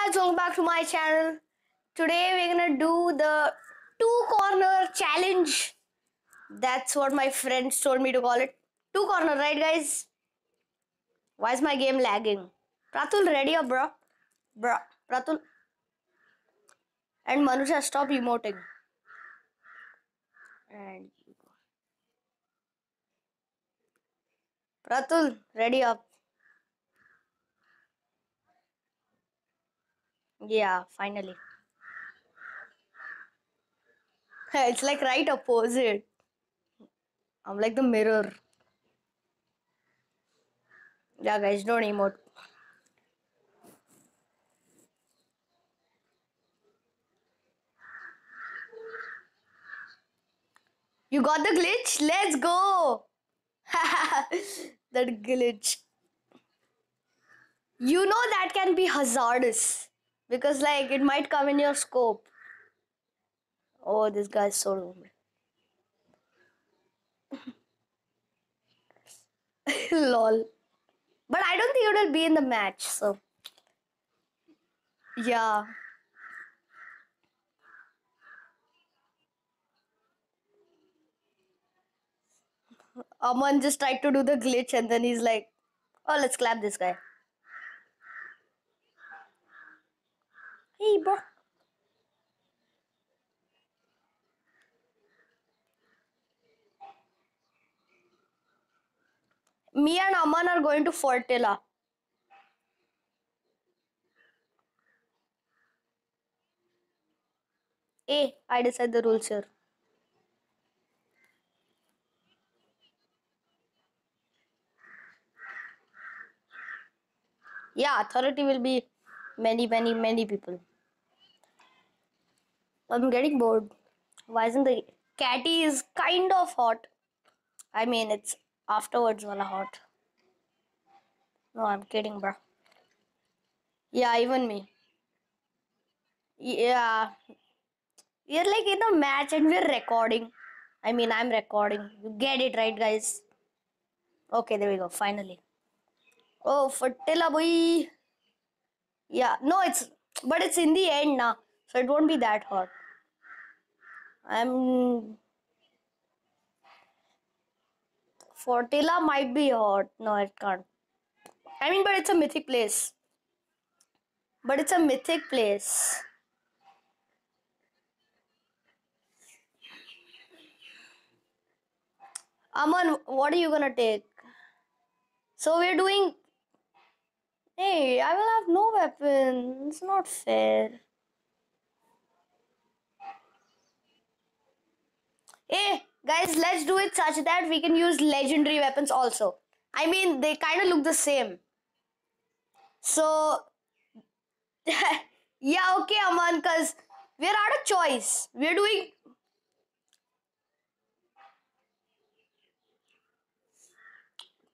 guys, welcome back to my channel. Today we're gonna do the two corner challenge. That's what my friends told me to call it. Two corner, right guys? Why is my game lagging? Pratul, ready up, bro? Pratul. And Manusha, stop emoting. And Pratul, ready up. Yeah, finally. It's like right opposite. I'm like the mirror. Yeah, guys, don't emote. You got the glitch? Let's go! That glitch. You know that can be hazardous because like it might come in your scope. Oh, this guy's so rude. Lol. But I don't think it will be in the match, so yeah. Aman just tried to do the glitch and then he's like, oh, let's clap this guy. Hey, bro. Me and Aman are going to Fortilla. Hey, I decide the rules here. Yeah, authority will be many people. I'm getting bored. Why isn't the catty is kind of hot? I mean, it's afterwards wala hot. No, I'm kidding, bro. Yeah, even me. Yeah, we're like in a match and we're recording. I mean, I'm recording. You get it, right, guys? Okay, there we go. Finally. Oh, Fatila boy. Yeah, no, but it's in the end now, so it won't be that hot. Fortilla might be hot. No, it can't. I mean, but it's a mythic place. But it's a mythic place. Aman, what are you gonna take? So we're doing. Hey, I will have no weapon. It's not fair. Hey, guys, let's do it such that we can use legendary weapons also. I mean, they kind of look the same. So, yeah, okay, Aman, because we're out of choice. We're doing.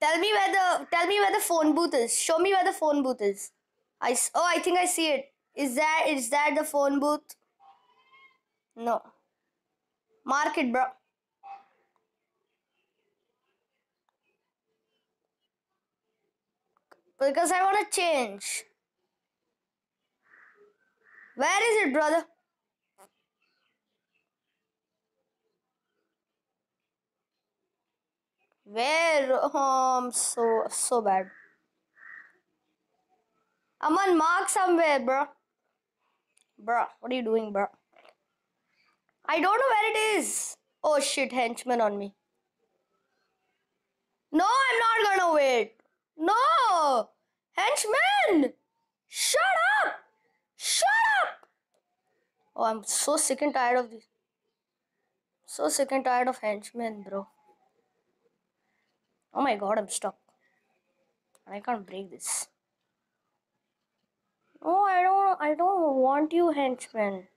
Tell me where the phone booth is. Show me where the phone booth is. I think I see it. Is that the phone booth? No. Mark it, bro. Because I want to change. Where is it, brother? Where? So bad. Aman, mark somewhere, bro. Bro, what are you doing, bro? I don't know where it is. Oh shit, henchman on me. No, I'm not gonna wait. No! Henchman! Shut up! Shut up! Oh, I'm so sick and tired of this. So sick and tired of henchmen, bro. Oh my god, I'm stuck. I can't break this. No, I don't want you, henchmen.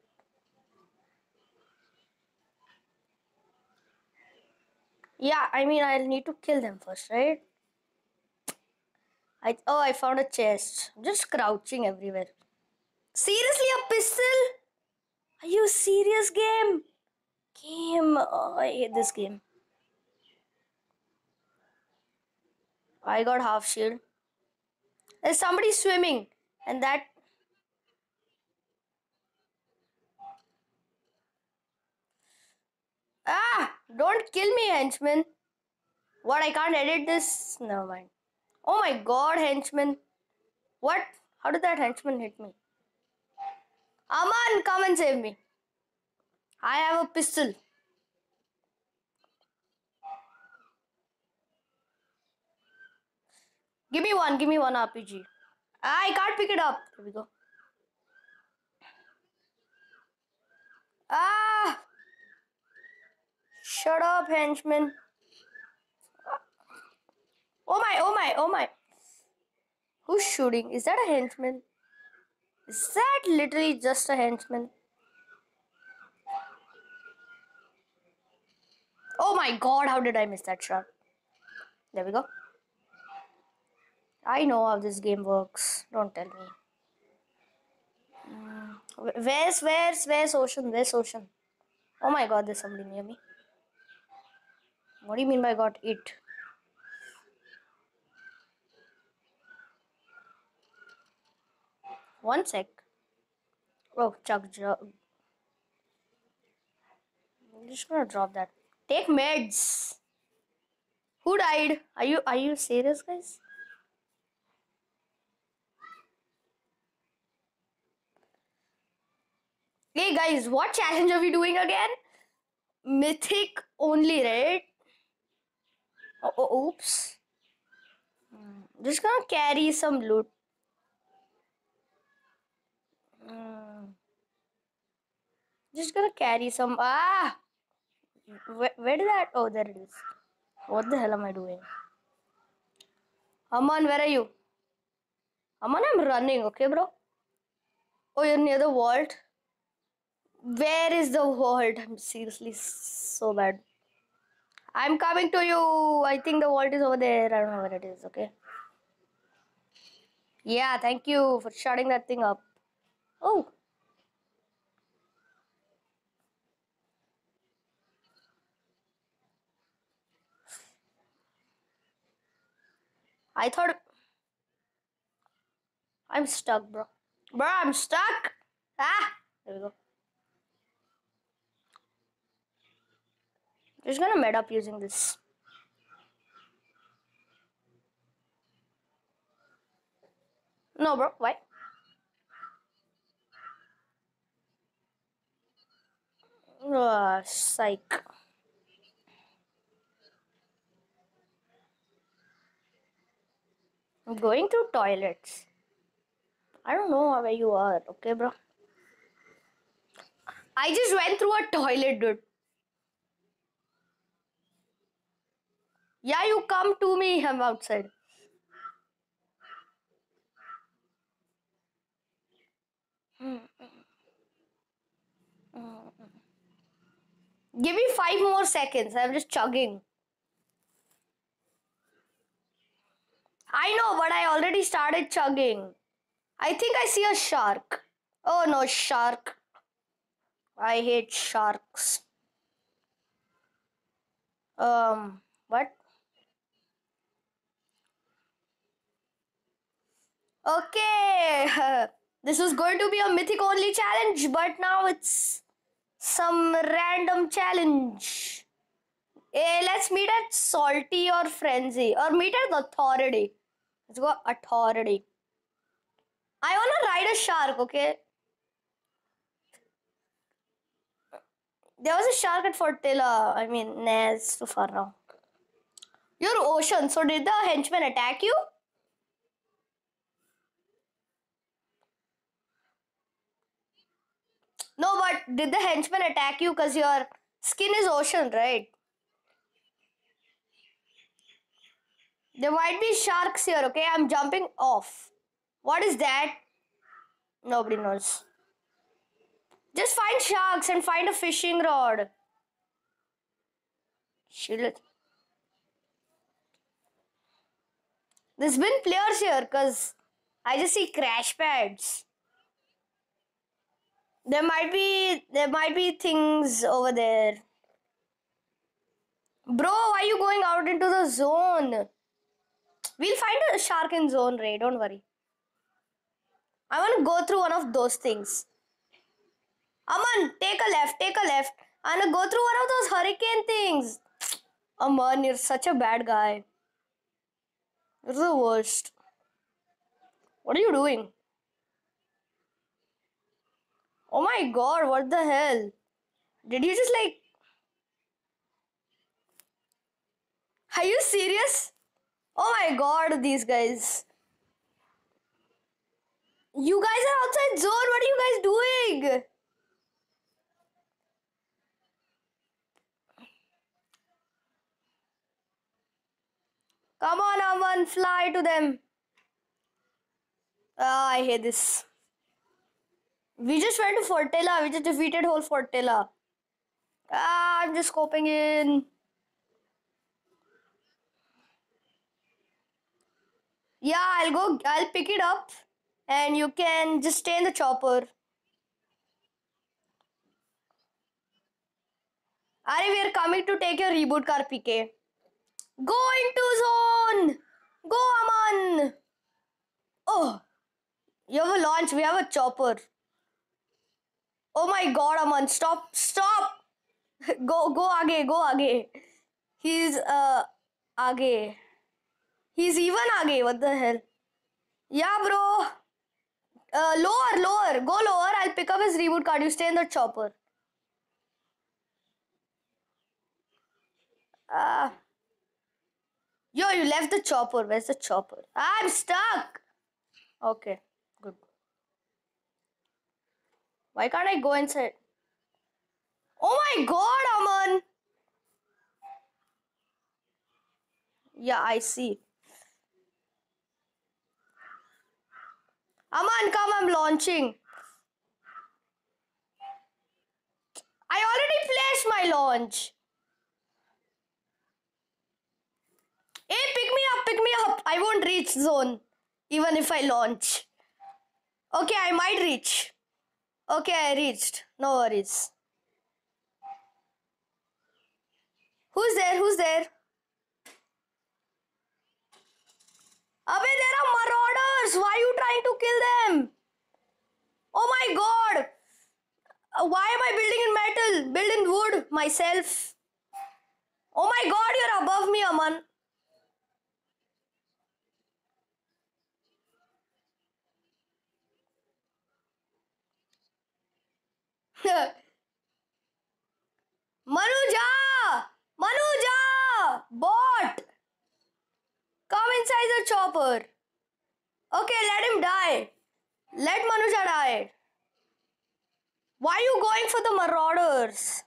Yeah, I mean, I'll need to kill them first, right? I found a chest. I'm just crouching everywhere. Seriously, a pistol? Are you serious, game? Oh, I hate this game. I got half shield. There's somebody swimming, and that. Ah! Don't kill me, henchman. What? I can't edit this? Never mind. Oh my god, henchman. What? How did that henchman hit me? Aman, come and save me. I have a pistol. Give me one RPG. I can't pick it up. Here we go. Ah! Shut up, henchman. Oh my, oh my, oh my. Who's shooting? Is that a henchman? Is that literally just a henchman? Oh my god, how did I miss that shot? There we go. I know how this game works. Don't tell me. Where's ocean? Where's ocean? Oh my god, there's somebody near me. What do you mean by got it? One sec. Oh, chug jug. I'm just gonna drop that. Take meds. Who died? Are you serious, guys? Hey guys, what challenge are we doing again? Mythic only, right? Oops. Just gonna carry some loot. Just gonna carry some. Ah! Where did that? Oh, there it is. What the hell am I doing? Aman, where are you? Aman, I'm running, okay, bro? Oh, you're near the vault? Where is the vault? I'm seriously so bad. I'm coming to you. I think the vault is over there. I don't know where it is, okay? Yeah, thank you for shutting that thing up. Oh. I thought... I'm stuck, bro. Bro, I'm stuck. Ah! There we go. Just gonna med up using this. No, bro. Why? Psych. I'm going through toilets. I don't know where you are, okay, bro? I just went through a toilet, dude. Yeah, you come to me. I'm outside. Give me 5 more seconds. I'm just chugging. I know, but I already started chugging. I think I see a shark. Oh no, shark. I hate sharks. What? Okay. This was going to be a mythic only challenge, but now it's some random challenge. Hey, let's meet at Salty or Frenzy. Or meet at Authority. Let's go Authority. I want to ride a shark, okay? There was a shark at Fortilla. I mean, nah, it's too far now. You're Ocean. So did the henchman attack you? No, but did the henchman attack you because your skin is Ocean, right? There might be sharks here, okay? I'm jumping off. What is that? Nobody knows. Just find sharks and find a fishing rod. Shit. There's been players here because I just see crash pads. There might be things over there. Bro, why are you going out into the zone? We'll find a shark in zone, Ray. Don't worry. I want to go through one of those things. Aman, take a left. Take a left. And go through one of those hurricane things. Aman, you're such a bad guy. You're the worst. What are you doing? Oh my god, what the hell? Did you just like... Are you serious? Oh my god, these guys. You guys are outside zone. What are you guys doing? Come on, Aman, fly to them. Ah, I hate this. We just went to Fortella. We just defeated whole Fortella. Ah, I'm just scoping in. Yeah, I'll pick it up. And you can just stay in the chopper. Are we are coming to take your reboot car, PK. Go into zone. Go, Aman. Oh, you have a launch. We have a chopper. Oh my god, Aman. Stop. Go आगे. He's आगे. He's even आगे. What the hell? Yeah, bro. Lower. Go lower. I'll pick up his reboot card. You stay in the chopper. Yo, you left the chopper. Where's the chopper? I'm stuck. Okay, good. Why can't I go inside? Oh my god, Aman. Yeah, I see. Aman, come, I'm launching. I already placed my launch. Hey, pick me up. I won't reach zone, even if I launch. Okay, I might reach. Okay, I reached. No worries. Who's there? Abey, there are marauders. Why are you trying to kill them? Oh my god. Why am I building in metal? Build in wood myself. Oh my god, you're above me, Aman. Manuja! Bot! Come inside the chopper. Okay, let him die. Let Manuja die. Why are you going for the marauders?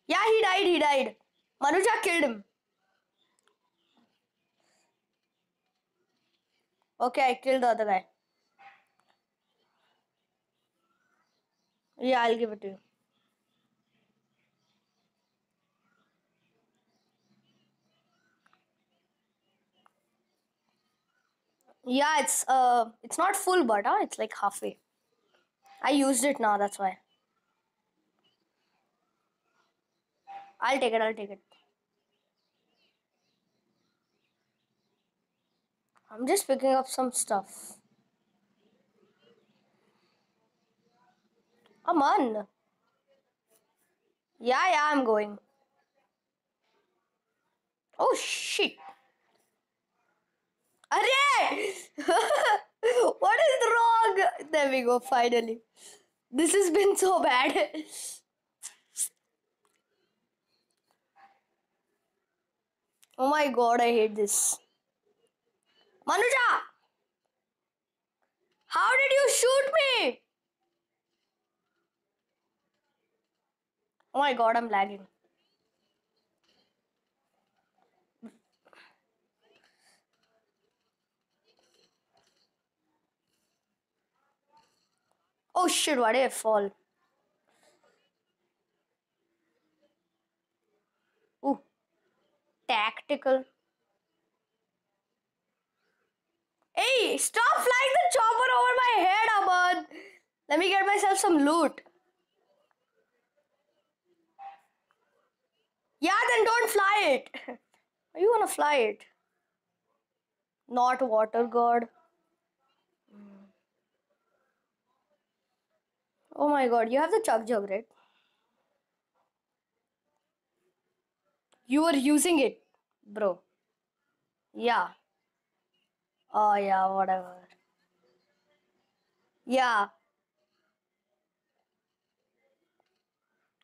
Yeah, he died. Manuja killed him. Okay, I killed the other guy. Yeah, I'll give it to you. Yeah, it's not full, but it's like halfway. I used it now, that's why. I'll take it. I'm just picking up some stuff. Aman. Yeah, I'm going. Oh shit. Arey! What is wrong? There we go, finally. This has been so bad. Oh my god, I hate this. Manuja! How did you shoot me? Oh my god, I'm lagging. Oh shit, why did I fall? Ooh. Tactical. Hey, stop flying the chopper over my head, Aman. Let me get myself some loot. Yeah, then don't fly it. Why you wanna fly it? Not water god. Oh my god, you have the chug jug, right? You were using it, bro. Yeah. Oh yeah, whatever. Yeah.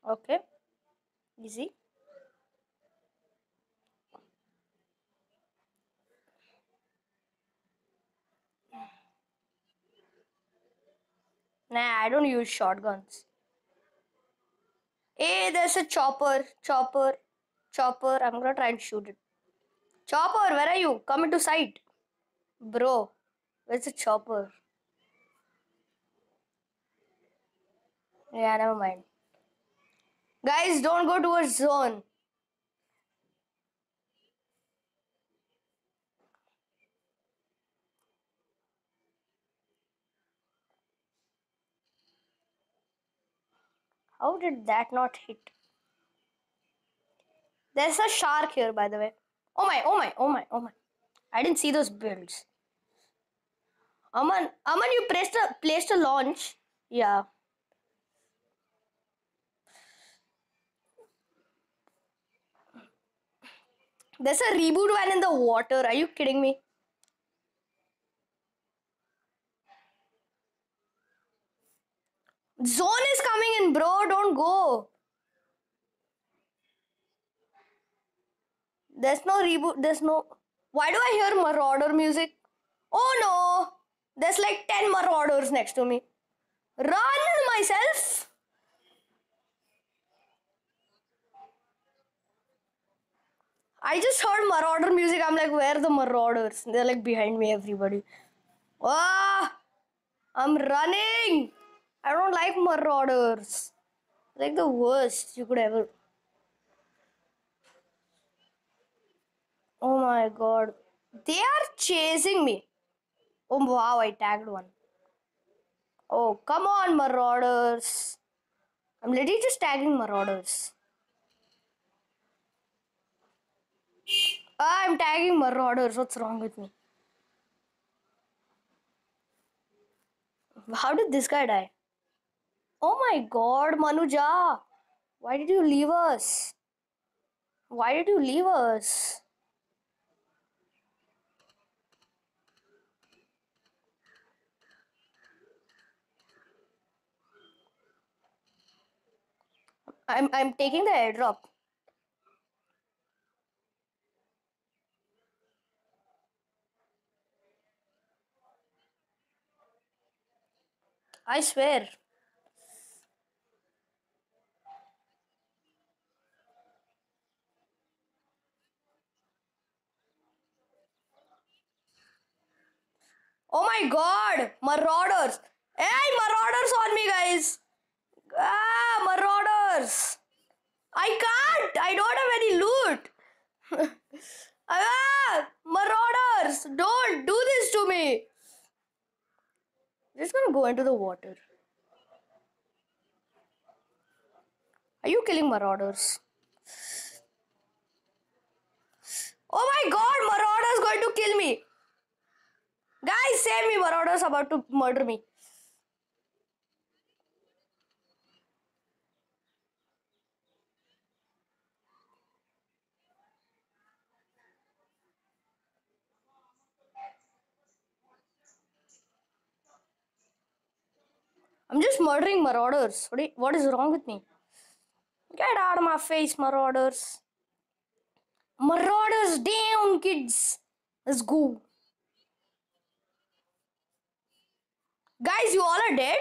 Okay. Easy. Nah, I don't use shotguns. Hey, there's a chopper. Chopper. Chopper. I'm gonna try and shoot it. Chopper, where are you? Come into sight. Bro, where's the chopper? Yeah, never mind. Guys, don't go towards zone. How did that not hit? There's a shark here, by the way. Oh my, oh my, oh my, oh my. I didn't see those builds. Aman, you placed a launch. Yeah. There's a reboot van in the water. Are you kidding me? Zone is coming in, bro. Don't go. There's no reboot. There's no. Why do I hear Marauder music? Oh no. There's like 10 Marauders next to me. Run myself. I just heard Marauder music. I'm like, where are the Marauders? They're like behind me, everybody. Ah, I'm running. I don't like Marauders. Like the worst you could ever. Oh my god. They are chasing me. Oh wow, I tagged one. Oh, come on, Marauders. I'm literally just tagging Marauders. I'm tagging Marauders. What's wrong with me? How did this guy die? Oh my god, Manuja. Why did you leave us? Why did you leave us? I'm taking the airdrop. I swear. Oh my god! Marauders! Hey, Marauders on me, guys! Ah, Marauders! I can't! I don't have any loot! Ah! Marauders! Don't do this to me! Just gonna go into the water. Are you killing Marauders? Oh my god! Marauders going to kill me! Guys, save me! Marauders about to murder me. I'm just murdering Marauders. What is wrong with me? Get out of my face, Marauders. Marauders down, kids. Let's go. Guys, you all are dead?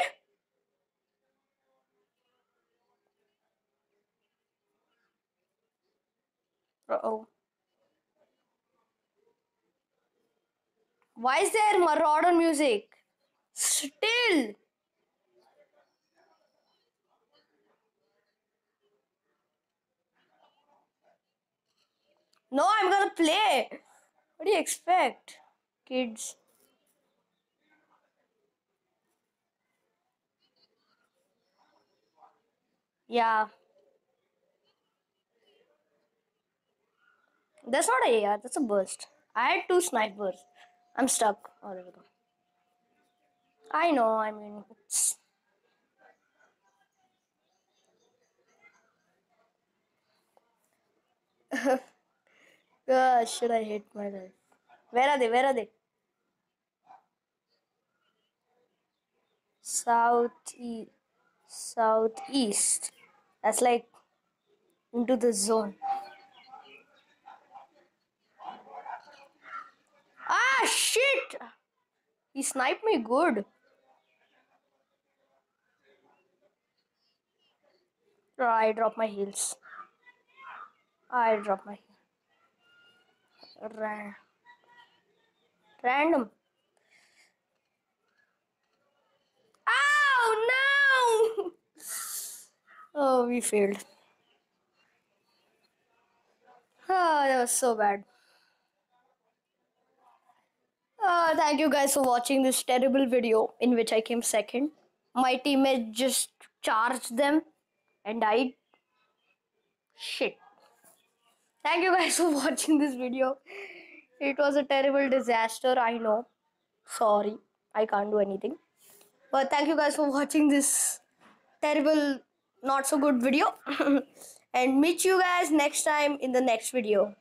Uh-oh. Why is there Marauder music? Still. No, I'm gonna play. What do you expect, kids? Yeah. That's not a AR, that's a burst. I had two snipers. I'm stuck. Oh, there we go. I know, I mean, Should I hate my life? Where are they? Where are they? Southeast. Southeast. That's like into the zone. Ah, shit! He sniped me good. I drop my heels. I drop my random. Oh no! Oh, we failed. Oh, that was so bad. Thank you guys for watching this terrible video in which I came second. My teammate just charged them and died. Shit. Thank you guys for watching this video. It was a terrible disaster, I know. Sorry, I can't do anything. But thank you guys for watching this terrible, not so good video. And meet you guys next time in the next video.